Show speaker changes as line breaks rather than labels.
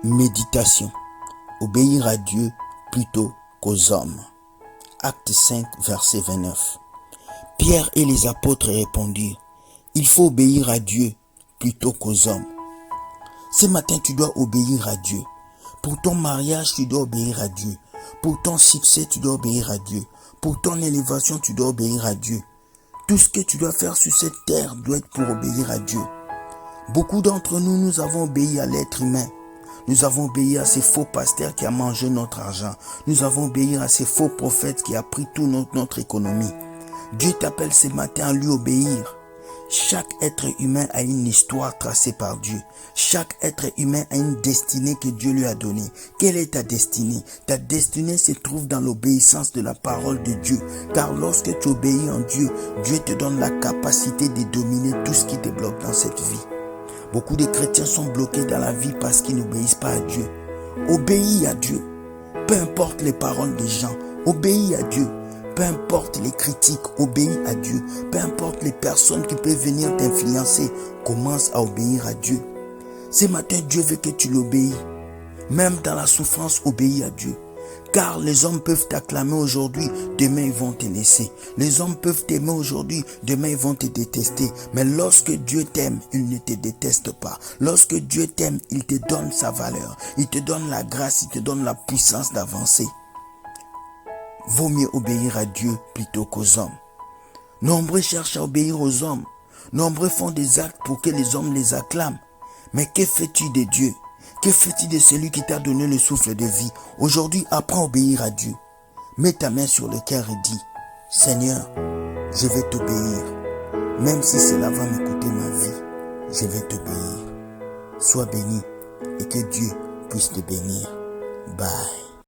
Méditation. Obéir à Dieu plutôt qu'aux hommes. Acte 5, verset 29. Pierre et les apôtres répondirent, il faut obéir à Dieu plutôt qu'aux hommes. Ce matin, tu dois obéir à Dieu. Pour ton mariage, tu dois obéir à Dieu. Pour ton succès, tu dois obéir à Dieu. Pour ton élévation, tu dois obéir à Dieu. Tout ce que tu dois faire sur cette terre doit être pour obéir à Dieu. Beaucoup d'entre nous, nous avons obéi à l'être humain. Nous avons obéi à ces faux pasteurs qui ont mangé notre argent. Nous avons obéi à ces faux prophètes qui ont pris toute notre économie. Dieu t'appelle ce matin à lui obéir. Chaque être humain a une histoire tracée par Dieu. Chaque être humain a une destinée que Dieu lui a donnée. Quelle est ta destinée? Ta destinée se trouve dans l'obéissance de la parole de Dieu. Car lorsque tu obéis en Dieu, Dieu te donne la capacité de dominer tout ce qui te bloque dans cette vie. Beaucoup de chrétiens sont bloqués dans la vie parce qu'ils n'obéissent pas à Dieu. Obéis à Dieu. Peu importe les paroles des gens, obéis à Dieu. Peu importe les critiques, obéis à Dieu. Peu importe les personnes qui peuvent venir t'influencer, commence à obéir à Dieu. Ce matin, Dieu veut que tu l'obéis. Même dans la souffrance, obéis à Dieu. Car les hommes peuvent t'acclamer aujourd'hui, demain ils vont te laisser. Les hommes peuvent t'aimer aujourd'hui, demain ils vont te détester. Mais lorsque Dieu t'aime, il ne te déteste pas. Lorsque Dieu t'aime, il te donne sa valeur. Il te donne la grâce, il te donne la puissance d'avancer. Vaut mieux obéir à Dieu plutôt qu'aux hommes. Nombreux cherchent à obéir aux hommes. Nombreux font des actes pour que les hommes les acclament. Mais que fais-tu de Dieu? Que fais-tu de celui qui t'a donné le souffle de vie? Aujourd'hui, apprends à obéir à Dieu. Mets ta main sur le cœur et dis, Seigneur, je vais t'obéir. Même si cela va me coûter ma vie, je vais t'obéir. Sois béni et que Dieu puisse te bénir. Bye.